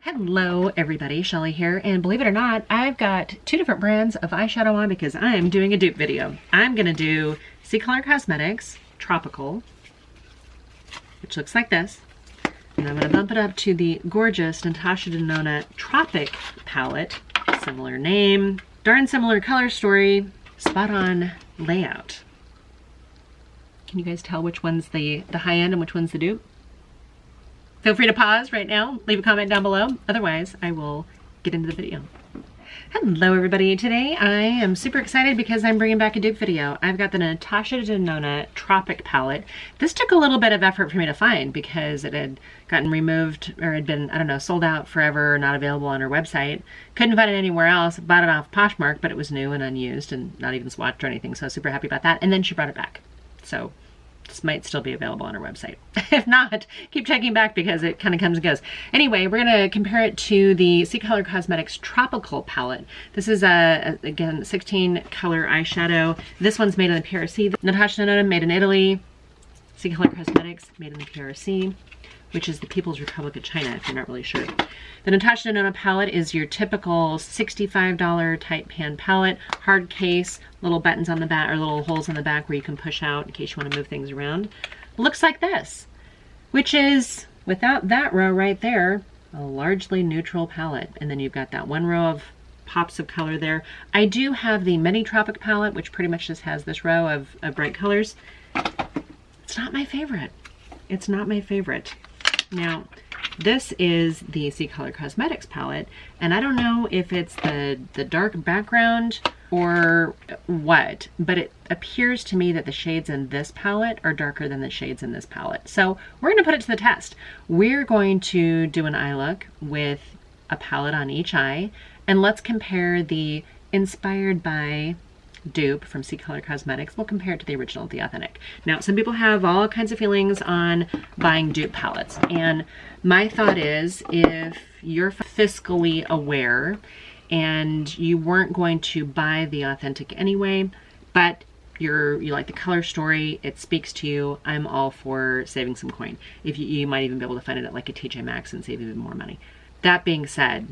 Hello everybody, Shelly here, and believe it or not, I've got two different brands of eyeshadow on because I'm doing a dupe video. I'm gonna do CColor Cosmetics Tropical, which looks like this, and I'm gonna bump it up to the gorgeous Natasha Denona Tropic palette. Similar name, darn similar color story, spot on layout. Can you guys tell which one's the high end and which one's the dupe? Feel free to pause right now, leave a comment down below. Otherwise, I will get into the video. Hello everybody. Today I am super excited because I'm bringing back a dupe video. I've got the Natasha Denona Tropic palette. This took a little bit of effort for me to find because it had gotten removed or had been, I don't know, sold out forever, not available on her website. Couldn't find it anywhere else. Bought it off Poshmark, but it was new and unused and not even swatched or anything, so super happy about that. And then she brought it back. So this might still be available on our website. If not, keep checking back because it kind of comes and goes. Anyway, we're going to compare it to the CColor Cosmetics Tropical palette. This is again, 16 color eyeshadow. This one's made in the PRC. Natasha Denona made in Italy. CColor Cosmetics made in the PRC, which is the People's Republic of China, if you're not really sure. The Natasha Denona palette is your typical $65 type pan palette, hard case, little buttons on the back, or little holes on the back where you can push out in case you want to move things around. Looks like this, which is, without that row right there, a largely neutral palette. And then you've got that one row of pops of color there. I do have the Mini Tropic palette, which pretty much just has this row of bright colors. It's not my favorite. It's not my favorite. Now, this is the CColor Cosmetics palette, and I don't know if it's the dark background or what, but it appears to me that the shades in this palette are darker than the shades in this palette. So we're going to put it to the test. We're going to do an eye look with a palette on each eye, and let's compare the inspired by dupe from CColor Cosmetics. We'll compare it to the original, the authentic. Now, some people have all kinds of feelings on buying dupe palettes, and my thought is if you're fiscally aware and you weren't going to buy the authentic anyway, but you like the color story, it speaks to you, I'm all for saving some coin. If you might even be able to find it at like a TJ Maxx and save even more money. That being said,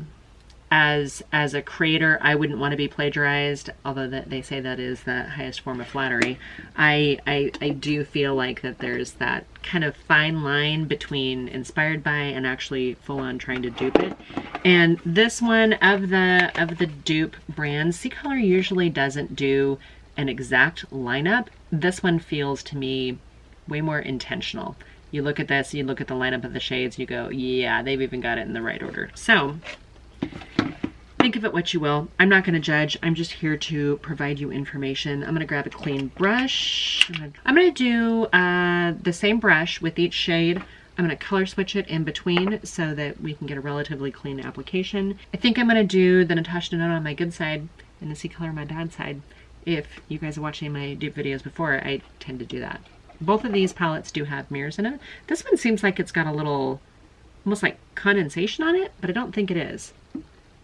as a creator, I wouldn't want to be plagiarized, although they say that is the highest form of flattery. I do feel like that there's that kind of fine line between inspired by and actually full on trying to dupe it. And this one of the dupe brands, CColor usually doesn't do an exact lineup. This one feels to me way more intentional. You look at this, you look at the lineup of the shades, you go, yeah, they've even got it in the right order. So think of it what you will. I'm not going to judge. I'm just here to provide you information. I'm going to grab a clean brush. I'm going to do the same brush with each shade. I'm going to color switch it in between so that we can get a relatively clean application. I think I'm going to do the Natasha Denona on my good side and the CColor on my bad side. If you guys are watching my dupe videos before, I tend to do that. Both of these palettes do have mirrors in it. This one seems like it's got a little, almost like condensation on it, but I don't think it is,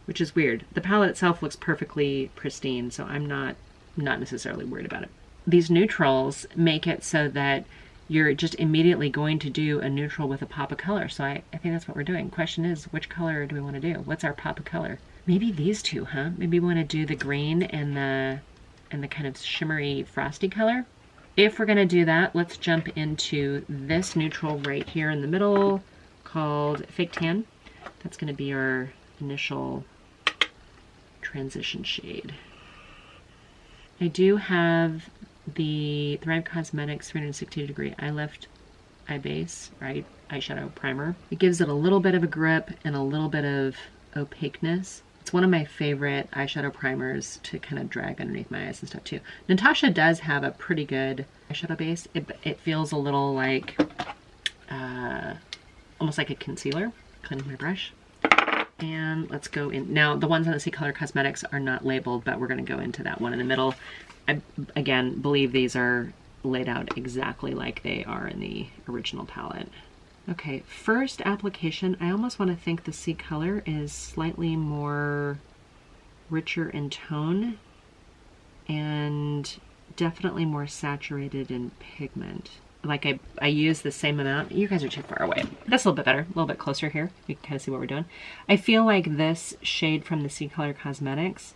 which is weird. The palette itself looks perfectly pristine, so I'm not necessarily worried about it. These neutrals make it so that you're just immediately going to do a neutral with a pop of color. So I think that's what we're doing. Question is, which color do we want to do? What's our pop of color? Maybe these two, huh? Maybe we want to do the green and the kind of shimmery frosty color. If we're going to do that, let's jump into this neutral right here in the middle called Fake Tan. That's going to be our initial transition shade. I do have the Thrive Cosmetics 360 degree eye lift eye base, right? Eyeshadow primer. It gives it a little bit of a grip and a little bit of opaqueness. It's one of my favorite eyeshadow primers to kind of drag underneath my eyes and stuff too. Natasha does have a pretty good eyeshadow base. It feels a little like, almost like a concealer. Cleaning my brush. And let's go in. Now, the ones on the CColor Cosmetics are not labeled, but we're going to go into that one in the middle. I, again, believe these are laid out exactly like they are in the original palette. Okay, first application, I almost want to think the CColor is slightly more richer in tone and definitely more saturated in pigment. like I use the same amount. You guys are too far away. That's a little bit better, a little bit closer here. You can kind of see what we're doing. I feel like this shade from the CColor Cosmetics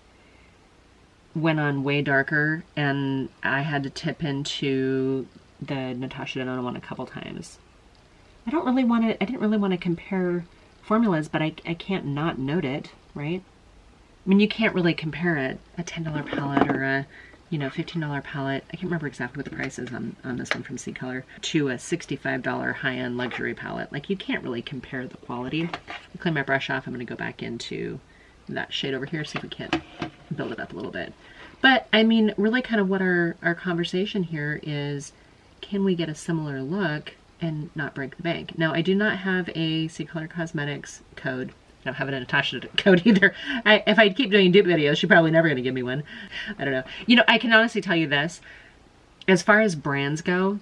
went on way darker, and I had to tip into the Natasha Denona one a couple times. I didn't really want to compare formulas, but I can't not note it, right? I mean, you can't really compare a $10 palette or a, you know, $15 palette. I can't remember exactly what the price is on this one from CColor, to a $65 high-end luxury palette. Like, you can't really compare the quality. I'll clean my brush off. I'm going to go back into that shade over here, see if we can't build it up a little bit. But, I mean, really kind of what our conversation here is, can we get a similar look and not break the bank? Now, I do not have a CColor Cosmetics code. I don't have a Natasha code either. If I keep doing dupe videos, she's probably never going to give me one. I don't know. You know, I can honestly tell you this. As far as brands go,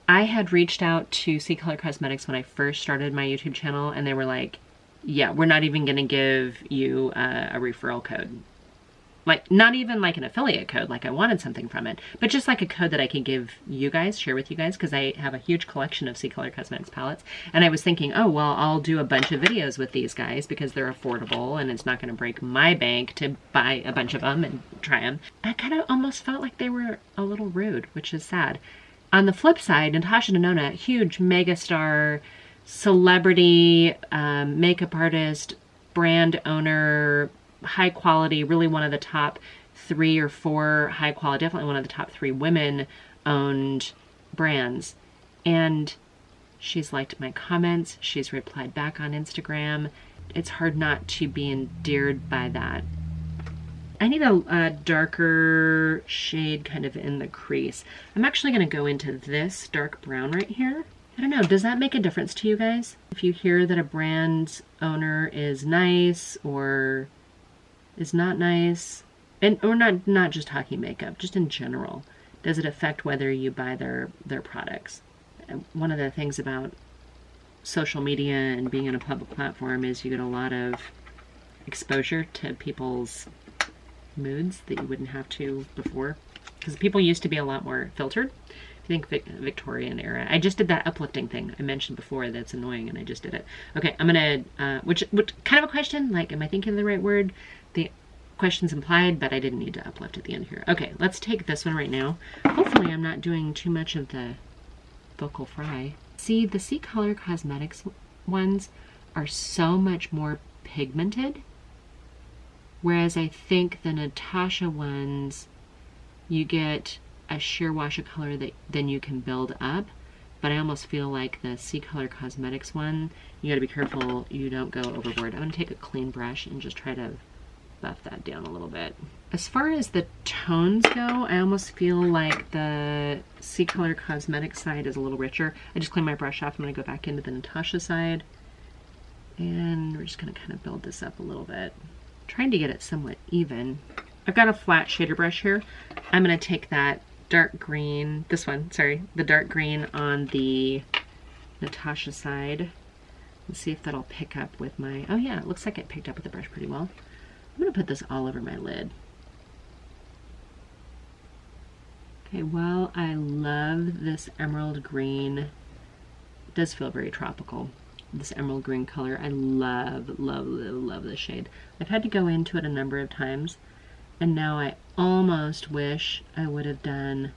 I had reached out to CColor Cosmetics when I first started my YouTube channel, and they were like, yeah, we're not even going to give you a referral code. Like, not even like an affiliate code, like I wanted something from it, but just like a code that I could give you guys, share with you guys, because I have a huge collection of CColor Cosmetics palettes. And I was thinking, oh, well, I'll do a bunch of videos with these guys because they're affordable and it's not going to break my bank to buy a bunch of them and try them. I kind of almost felt like they were a little rude, which is sad. On the flip side, Natasha Denona, huge megastar, celebrity, makeup artist, brand owner, high quality, really one of the top 3 or 4 high quality, definitely one of the top 3 women owned brands. And she's liked my comments. She's replied back on Instagram. It's hard not to be endeared by that. I need a darker shade kind of in the crease. I'm actually going to go into this dark brown right here. I don't know, does that make a difference to you guys? If you hear that a brand owner is nice or is not nice, and or not just talking makeup, just in general, does it affect whether you buy their products? One of the things about social media and being on a public platform is you get a lot of exposure to people's moods that you wouldn't have to before, because people used to be a lot more filtered. I think Victorian era. I just did that uplifting thing I mentioned before that's annoying, and I just did it. Okay, I'm gonna, which kind of a question, like, am I thinking of the right word? The question's implied, but I didn't need to uplift at the end here. Okay, let's take this one right now. Hopefully I'm not doing too much of the vocal fry. See, the CColor Cosmetics ones are so much more pigmented, whereas I think the Natasha ones, you get a sheer wash of color that then you can build up. But I almost feel like the CColor Cosmetics one, you gotta be careful you don't go overboard. I'm gonna take a clean brush and just try to buff that down a little bit. As far as the tones go, I almost feel like the CColor Cosmetics side is a little richer. I just cleaned my brush off. I'm gonna go back into the Natasha side, and we're just gonna kind of build this up a little bit. Trying to get it somewhat even. I've got a flat shader brush here. I'm gonna take that dark green, this one, sorry, the dark green on the Natasha side, and see if that'll pick up with my, oh yeah, it looks like it picked up with the brush pretty well. I'm gonna put this all over my lid. Okay, well, I love this emerald green. It does feel very tropical. This emerald green color, I love, love, love, love this shade. I've had to go into it a number of times, and now I almost wish I would have done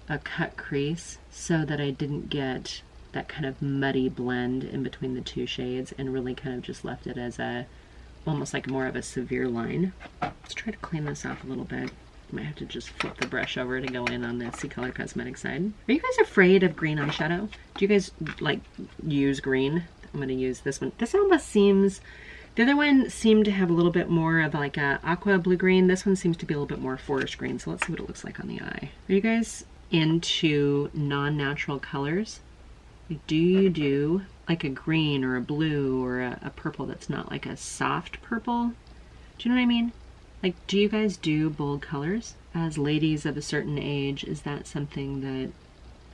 a cut crease so that I didn't get that kind of muddy blend in between the 2 shades, and really kind of just left it as a, almost like more of a severe line. Let's try to clean this off a little bit. I might have to just flip the brush over to go in on the CColor Cosmetics side. Are you guys afraid of green eyeshadow? Do you guys like use green? I'm gonna use this one. This almost seems, the other one seemed to have a little bit more of like a aqua blue green. This one seems to be a little bit more forest green. So let's see what it looks like on the eye. Are you guys into non-natural colors? Do you do like a green or a blue or a purple that's not like a soft purple? Do you know what I mean? Like, do you guys do bold colors? As ladies of a certain age, is that something that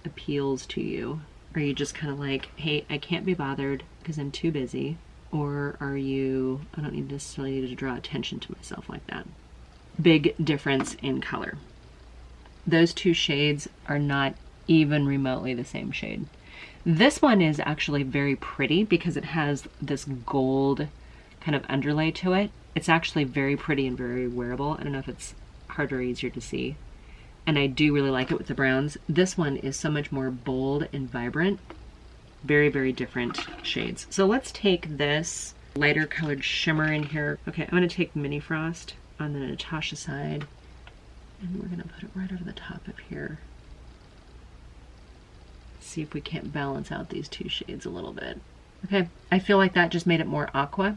appeals to you? Are you just kind of like, hey, I can't be bothered because I'm too busy? Or are you, I don't need necessarily to draw attention to myself like that? Big difference in color. Those 2 shades are not even remotely the same shade. This one is actually very pretty because it has this gold kind of underlay to it. It's actually very pretty and very wearable. I don't know if it's harder or easier to see. And I do really like it with the browns. This one is so much more bold and vibrant. Very, very different shades. So let's take this lighter colored shimmer in here. Okay, I'm gonna take Mini Frost on the Natasha side, and we're gonna put it right over the top of here. See if we can't balance out these two shades a little bit. Okay, I feel like that just made it more aqua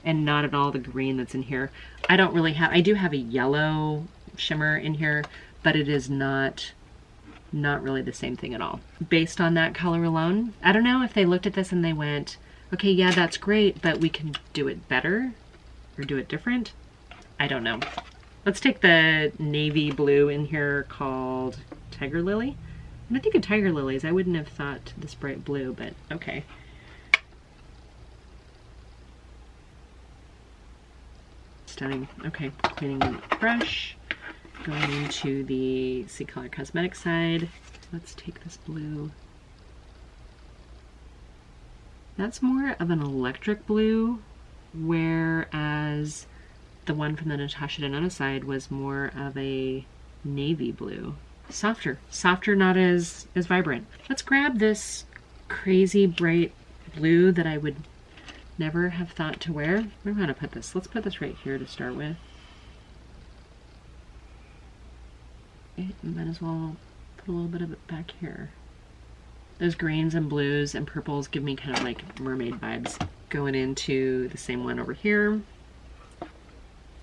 and not at all the green that's in here. I do have a yellow shimmer in here, but it is not really the same thing at all. Based on that color alone, I don't know if they looked at this and they went, okay, yeah, that's great, but we can do it better or do it different. I don't know. Let's take the navy blue in here called Tiger Lily. When I think of tiger lilies, I wouldn't have thought this bright blue, but okay. Stunning. Okay, cleaning the brush. Going into the CColor Cosmetics side. Let's take this blue. That's more of an electric blue, whereas the one from the Natasha Denona side was more of a navy blue. Softer, not as vibrant. Let's grab this crazy bright blue that I would never have thought to wear. Where am I gonna put this? Let's put this right here to start with. Okay, might as well put a little bit of it back here. Those greens and blues and purples give me kind of like mermaid vibes. Going into the same one over here.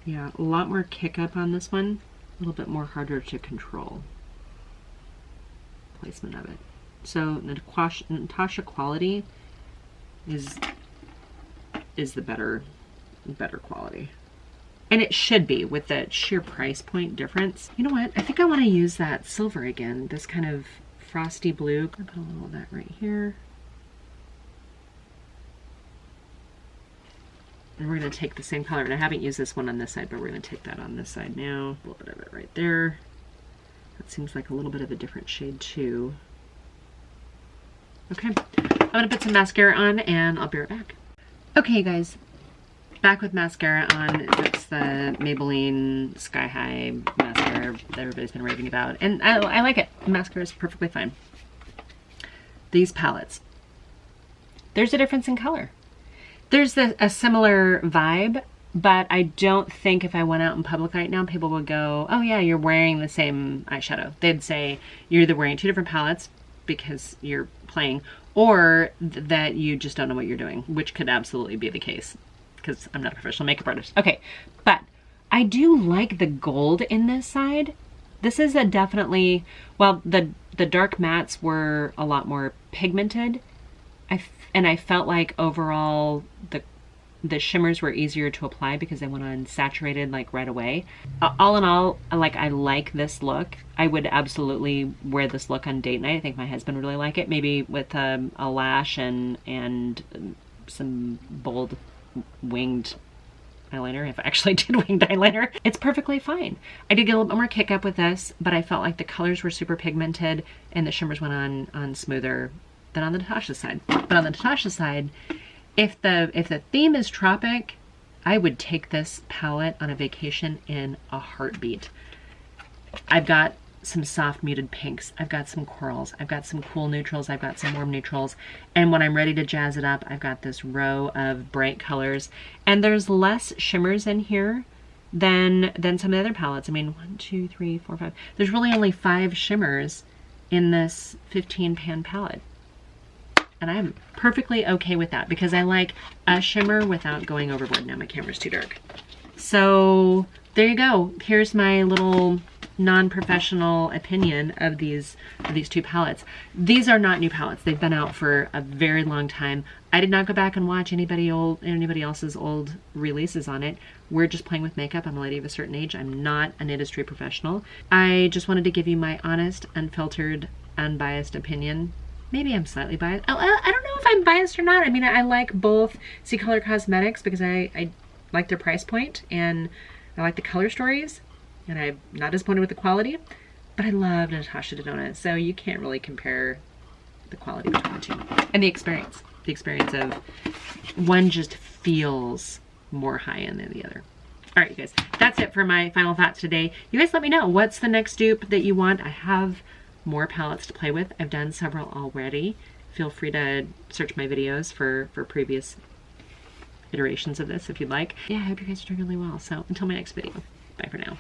Yeah, a lot more kick up on this one. A little bit more harder to control. Placement of it. So Natasha quality is the better quality. And it should be with the sheer price point difference. You know what? I think I want to use that silver again. This kind of frosty blue. I'll put a little of that right here. And we're going to take the same color. And I haven't used this one on this side, but we're going to take that on this side now. A little bit of it right there. That seems like a little bit of a different shade too. Okay, I'm gonna put some mascara on and I'll be right back. Okay guys, back with mascara on. It's the Maybelline Sky High mascara that everybody's been raving about. And I like it. The mascara is perfectly fine. These palettes. There's a difference in color. There's a similar vibe, but I don't think if I went out in public right now, people would go, oh yeah, you're wearing the same eyeshadow. They'd say you're either wearing two different palettes because you're playing, or that you just don't know what you're doing, which could absolutely be the case because I'm not a professional makeup artist. Okay, but I do like the gold in this side. This is a definitely, well, the dark mattes were a lot more pigmented. And I felt like overall the shimmers were easier to apply because they went on saturated like right away. All in all, like I like this look. I would absolutely wear this look on date night. I think my husband would really like it. Maybe with a lash and some bold winged eyeliner, if I actually did winged eyeliner. It's perfectly fine. I did get a little bit more kick up with this, but I felt like the colors were super pigmented and the shimmers went on smoother than on the Natasha side. But on the Natasha side, if the theme is tropic, I would take this palette on a vacation in a heartbeat. I've got some soft muted pinks, I've got some corals, I've got some cool neutrals, I've got some warm neutrals, and when I'm ready to jazz it up, I've got this row of bright colors. And there's less shimmers in here than some of the other palettes. I mean, 1, 2, 3, 4, 5. There's really only 5 shimmers in this 15 pan palette. And I'm perfectly okay with that because I like a shimmer without going overboard. Now my camera's too dark. So there you go. Here's my little non-professional opinion of these two palettes. These are not new palettes. They've been out for a very long time. I did not go back and watch anybody else's old releases on it. We're just playing with makeup. I'm a lady of a certain age. I'm not an industry professional. I just wanted to give you my honest, unfiltered, unbiased opinion. Maybe I'm slightly biased. I don't know if I'm biased or not. I mean, I like both CColor Cosmetics because I like their price point and I like the color stories and I'm not disappointed with the quality. But I love Natasha Denona, so you can't really compare the quality between the two. And the experience. The experience of one just feels more high-end than the other. All right, you guys, that's it for my final thoughts today. You guys let me know, what's the next dupe that you want? I have more palettes to play with. I've done several already. Feel free to search my videos for previous iterations of this if you'd like. Yeah, I hope you guys are doing really well. So until my next video, bye for now.